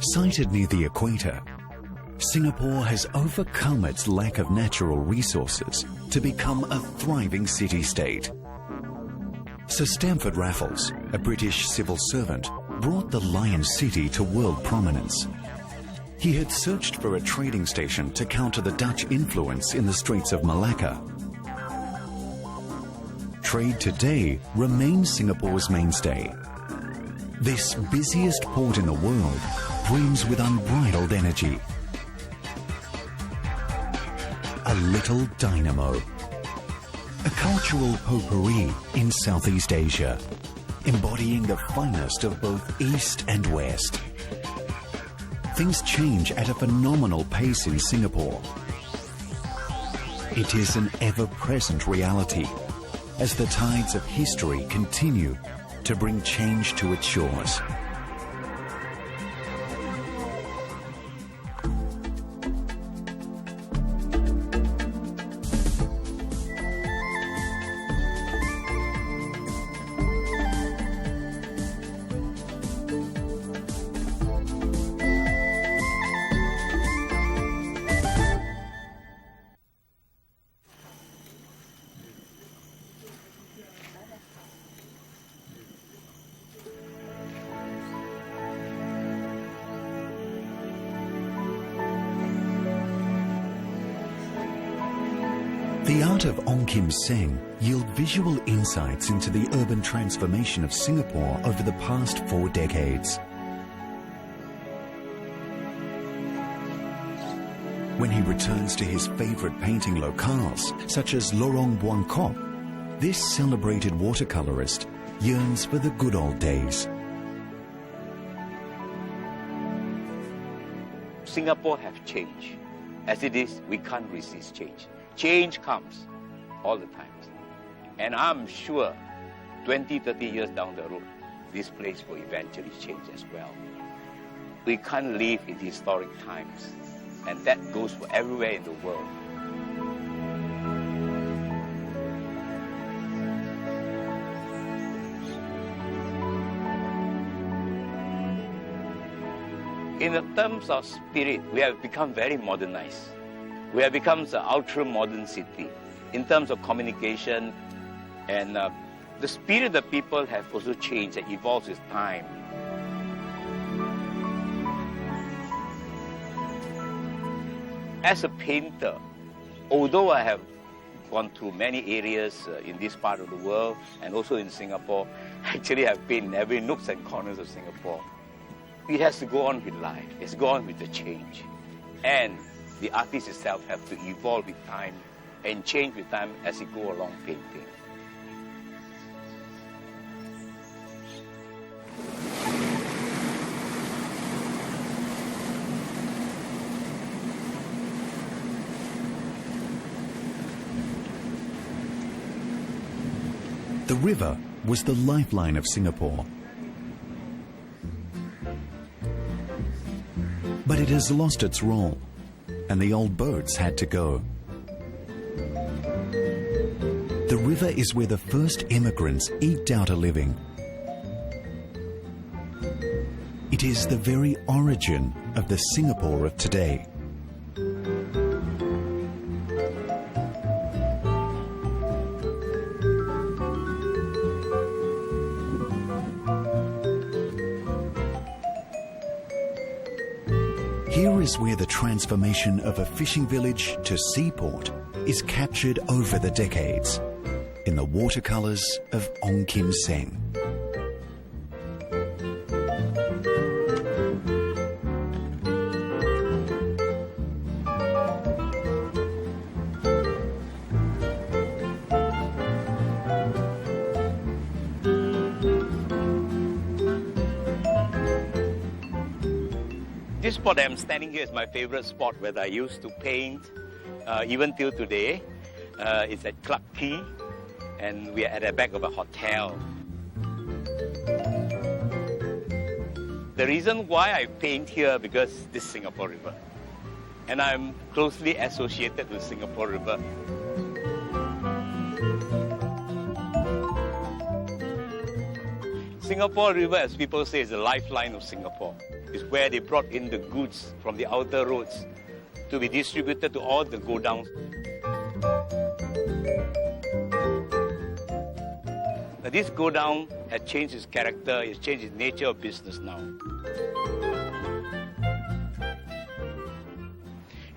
Sited near the equator, Singapore has overcome its lack of natural resources to become a thriving city-state. Sir Stamford Raffles, a British civil servant, brought the Lion City to world prominence. He had searched for a trading station to counter the Dutch influence in the Straits of Malacca. Trade today remains Singapore's mainstay. This busiest port in the world brims with unbridled energy. A little dynamo. A cultural potpourri in Southeast Asia, embodying the finest of both East and West. Things change at a phenomenal pace in Singapore. It is an ever-present reality as the tides of history continue to bring change to its shores. The art of Ong Kim Seng yield visual insights into the urban transformation of Singapore over the past 4 decades. When he returns to his favorite painting locales, such as Lorong Buangkok, this celebrated watercolorist yearns for the good old days. Singapore have changed. As it is, we can't resist change. Change comes all the time. And I'm sure 20, 30 years down the road, this place will eventually change as well. We can't live in historic times, and that goes for everywhere in the world. In the terms of spirit, we have become very modernized. We have become an ultra-modern city in terms of communication, and the spirit of the people have also changed and evolved with time. As a painter, although I have gone through many areas in this part of the world and also in Singapore, actually I've painted every nooks and corners of Singapore. It has to go on with life. It's go on with the change. And the artist itself has to evolve with time and change with time as it go along painting. The river was the lifeline of Singapore. But it has lost its role, and the old boats had to go. The river is where the first immigrants eked out a living. It is the very origin of the Singapore of today. Here is where the transformation of a fishing village to seaport is captured over the decades in the watercolors of Ong Kim Seng. This spot I'm standing here is my favorite spot where I used to paint, even till today. It's at Clarke Quay, and we are at the back of a hotel. The reason why I paint here because this is Singapore River, and I'm closely associated with Singapore River. Singapore River, as people say, is the lifeline of Singapore. It's where they brought in the goods from the outer roads to be distributed to all the go-downs. Now, this go-down has changed its character, it's changed its nature of business now.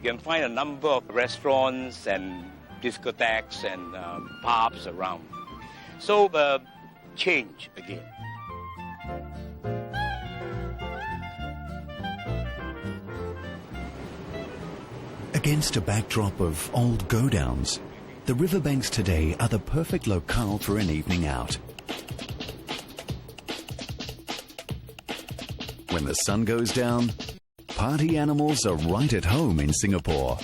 You can find a number of restaurants and discotheques and pubs around. So, change again. Against a backdrop of old go-downs, the riverbanks today are the perfect locale for an evening out. When the sun goes down, party animals are right at home in Singapore.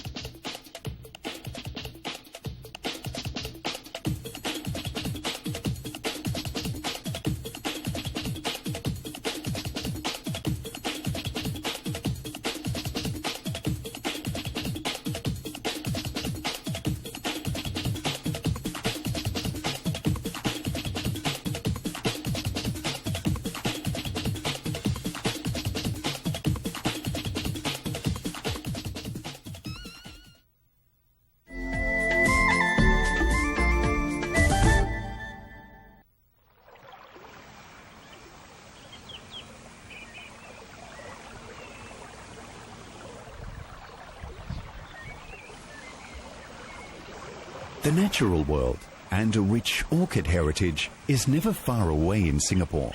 The natural world and a rich orchid heritage is never far away in Singapore.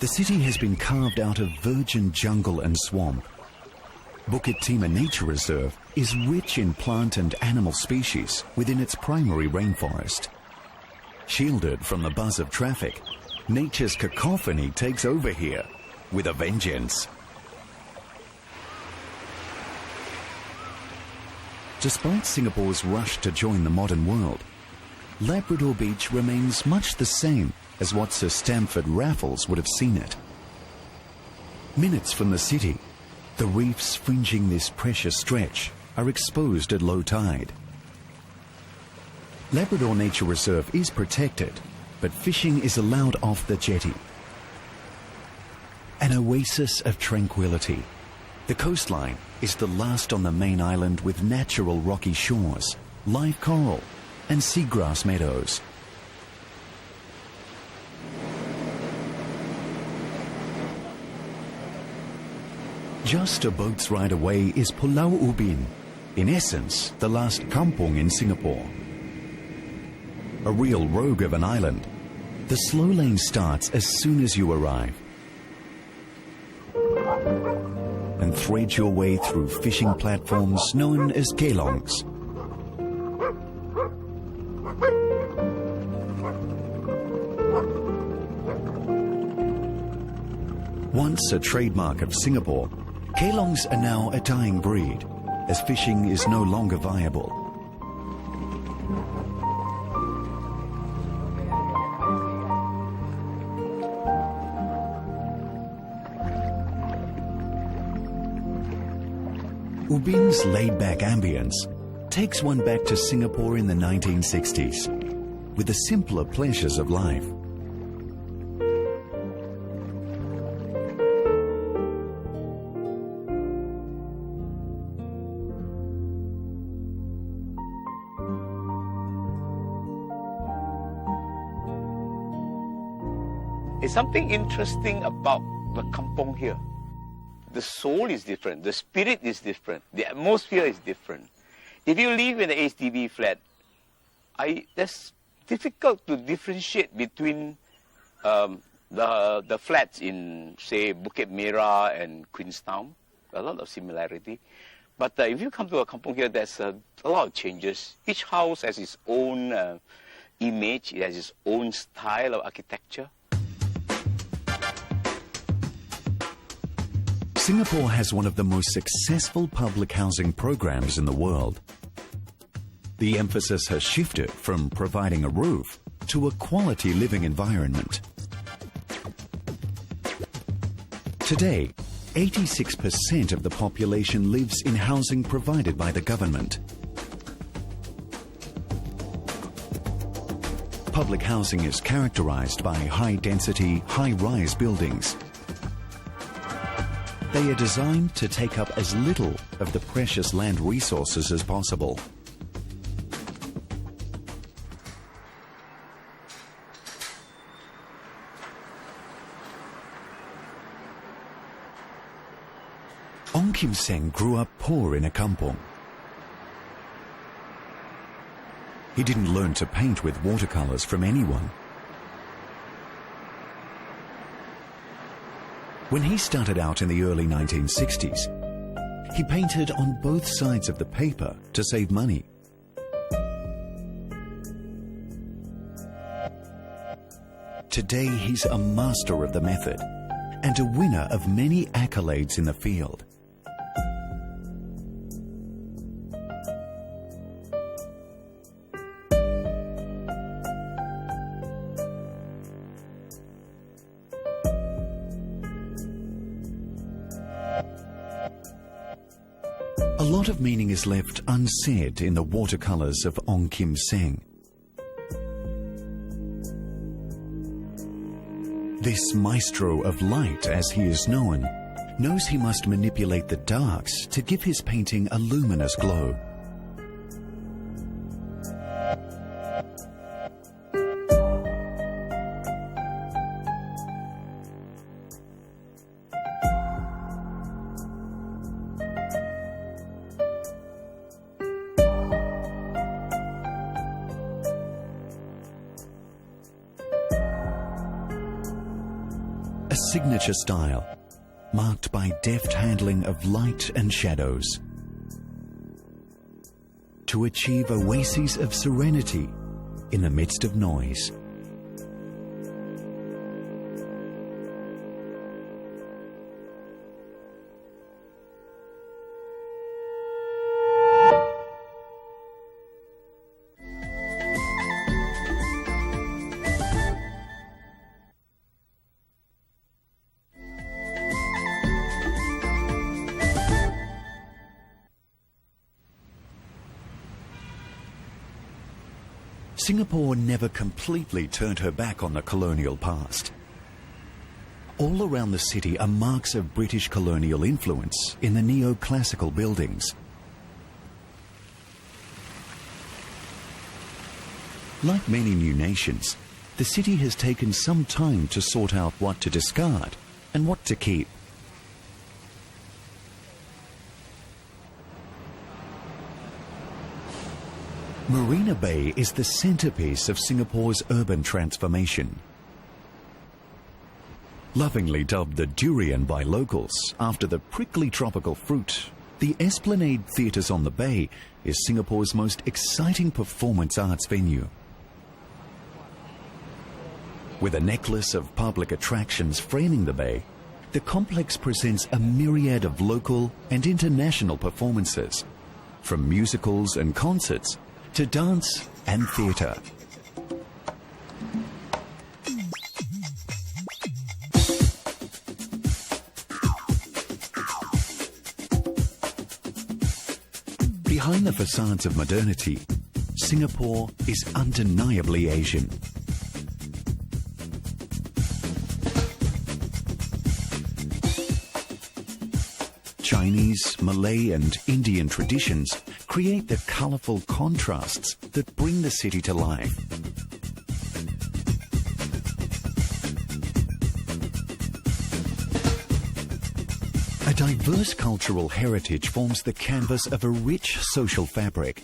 The city has been carved out of virgin jungle and swamp. Bukit Timah Nature Reserve is rich in plant and animal species within its primary rainforest. Shielded from the buzz of traffic, nature's cacophony takes over here with a vengeance. Despite Singapore's rush to join the modern world, Labrador Beach remains much the same as what Sir Stamford Raffles would have seen it. Minutes from the city, the reefs fringing this precious stretch are exposed at low tide. Labrador Nature Reserve is protected, but fishing is allowed off the jetty. An oasis of tranquility. The coastline is the last on the main island with natural rocky shores, live coral and seagrass meadows. Just a boat's ride away is Pulau Ubin, in essence the last kampung in Singapore. A real rogue of an island, the slow lane starts as soon as you arrive. And thread your way through fishing platforms known as kelongs. Once a trademark of Singapore, kelongs are now a dying breed, as fishing is no longer viable. Ubin's laid-back ambience takes one back to Singapore in the 1960s, with the simpler pleasures of life. There's something interesting about the kampong here. The soul is different, the spirit is different, the atmosphere is different. If you live in an HDB flat, that's difficult to differentiate between the flats in, say, Bukit Merah and Queenstown. A lot of similarity. But if you come to a kampong here, there's a lot of changes. Each house has its own image, it has its own style of architecture. Singapore has one of the most successful public housing programs in the world. The emphasis has shifted from providing a roof to a quality living environment. Today, 86% of the population lives in housing provided by the government. Public housing is characterized by high-density, high-rise buildings. They are designed to take up as little of the precious land resources as possible. Ong Kim Seng grew up poor in a kampong. He didn't learn to paint with watercolors from anyone. When he started out in the early 1960s, he painted on both sides of the paper to save money. Today he's a master of the method and a winner of many accolades in the field. A lot of meaning is left unsaid in the watercolors of Ong Kim Seng. This maestro of light, as he is known, knows he must manipulate the darks to give his painting a luminous glow. A signature style, marked by deft handling of light and shadows, to achieve oases of serenity in the midst of noise. Singapore never completely turned her back on the colonial past. All around the city are marks of British colonial influence in the neoclassical buildings. Like many new nations, the city has taken some time to sort out what to discard and what to keep. Marina Bay is the centerpiece of Singapore's urban transformation. Lovingly dubbed the durian by locals after the prickly tropical fruit, the Esplanade Theatres on the Bay is Singapore's most exciting performance arts venue. With a necklace of public attractions framing the bay, the complex presents a myriad of local and international performances, from musicals and concerts to dance and theatre. Behind the facades of modernity, Singapore is undeniably Asian. Chinese, Malay and Indian traditions create the colourful contrasts that bring the city to life. A diverse cultural heritage forms the canvas of a rich social fabric.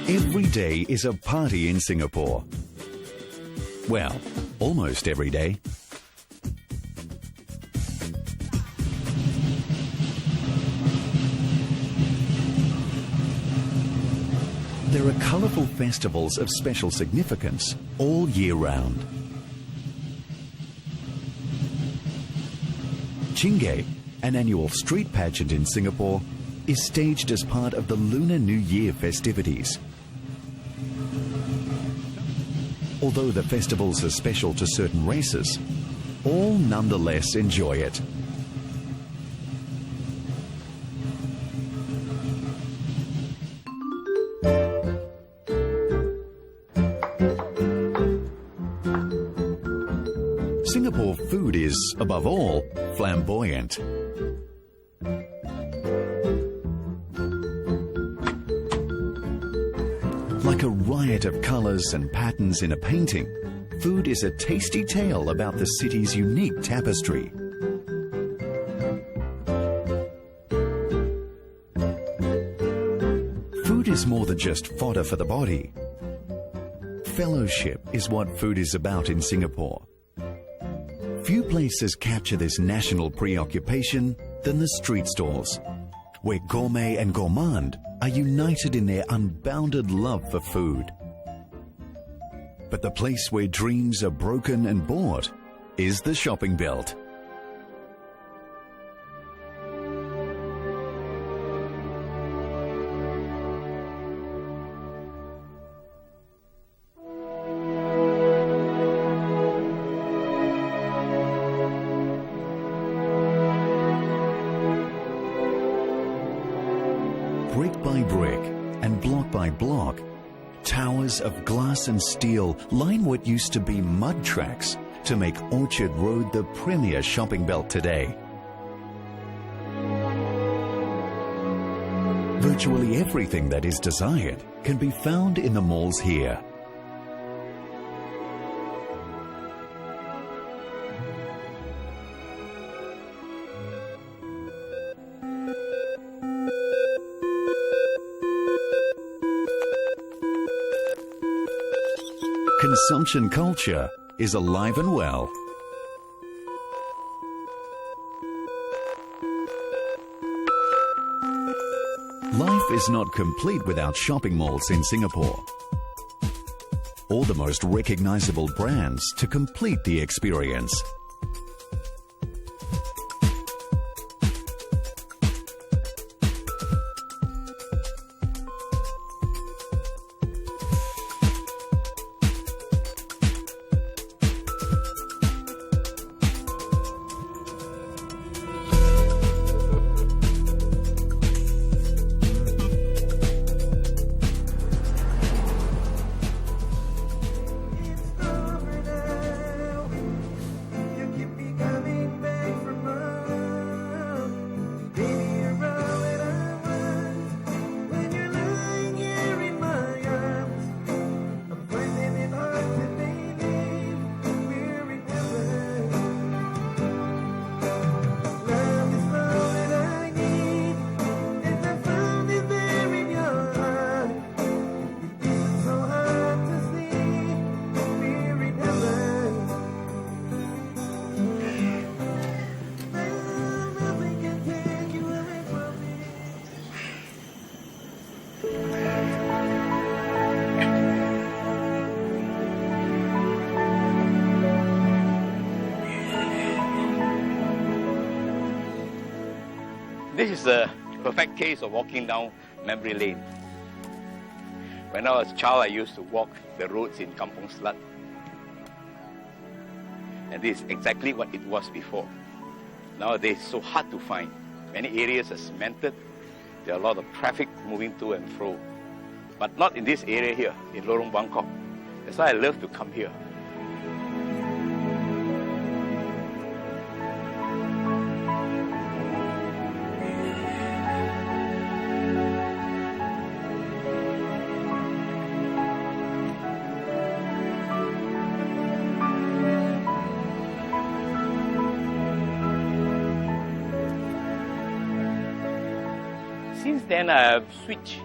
Every day is a party in Singapore. Well, almost every day. There are colourful festivals of special significance all year round. Chingay, an annual street pageant in Singapore, is staged as part of the Lunar New Year festivities. Although the festivals are special to certain races, all nonetheless enjoy it. Singapore food is, above all, flamboyant. Like a riot of colours and patterns in a painting, food is a tasty tale about the city's unique tapestry. Food is more than just fodder for the body. Fellowship is what food is about in Singapore. Few places capture this national preoccupation than the street stalls, where gourmet and gourmand are united in their unbounded love for food. But the place where dreams are broken and bought is the shopping belt. Brick by brick and block by block, towers of glass and steel line what used to be mud tracks to make Orchard Road the premier shopping belt today. Virtually everything that is desired can be found in the malls here. Consumption culture is alive and well. Life is not complete without shopping malls in Singapore. All the most recognizable brands to complete the experience. This is a perfect case of walking down memory lane. When I was a child, I used to walk the roads in Kampong Slat. And this is exactly what it was before. Nowadays, it's so hard to find. Many areas are cemented. There are a lot of traffic moving to and fro. But not in this area here, in Lorong Bangkok. That's why I love to come here. Since then, I have switched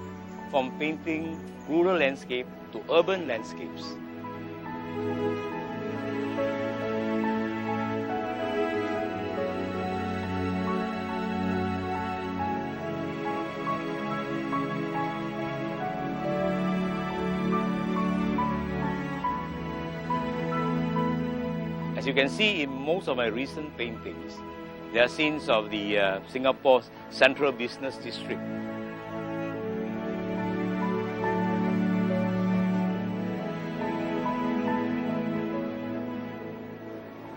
from painting rural landscape to urban landscapes. As you can see in most of my recent paintings, there are scenes of the Singapore's central business district.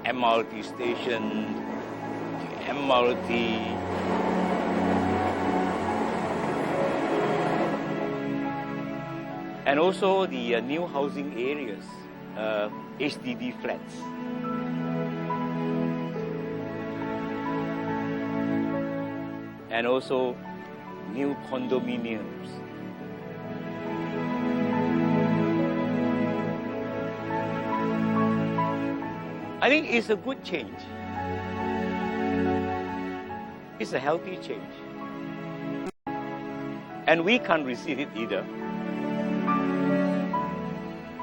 MRT station, MRT, and also the new housing areas, HDB flats. and also new condominiums. I think it's a good change. It's a healthy change. And we can't resist it either.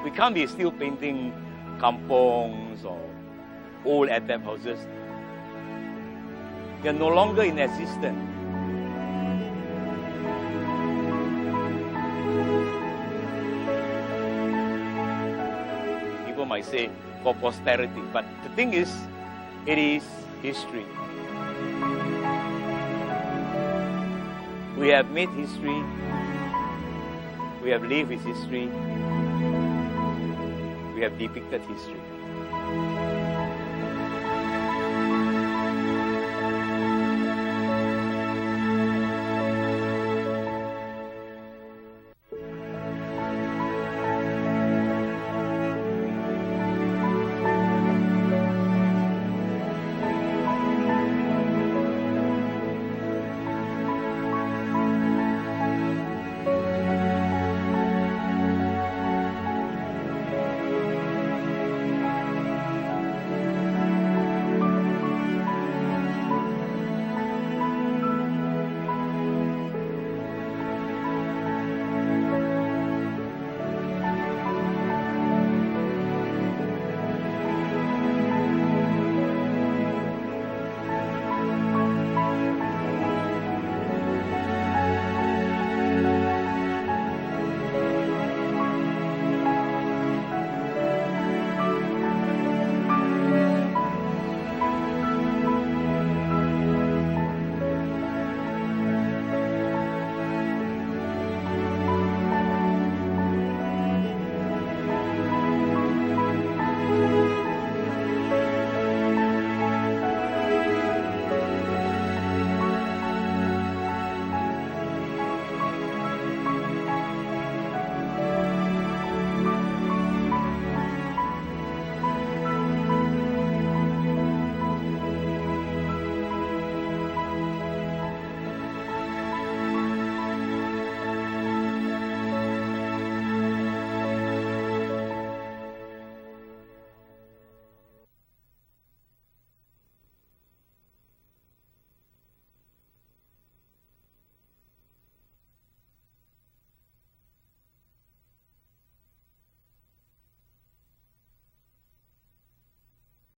We can't be still painting kampongs or old atap houses. They're no longer in existence. People might say for posterity, but the thing is, it is history. We have made history. We have lived with history. We have depicted history.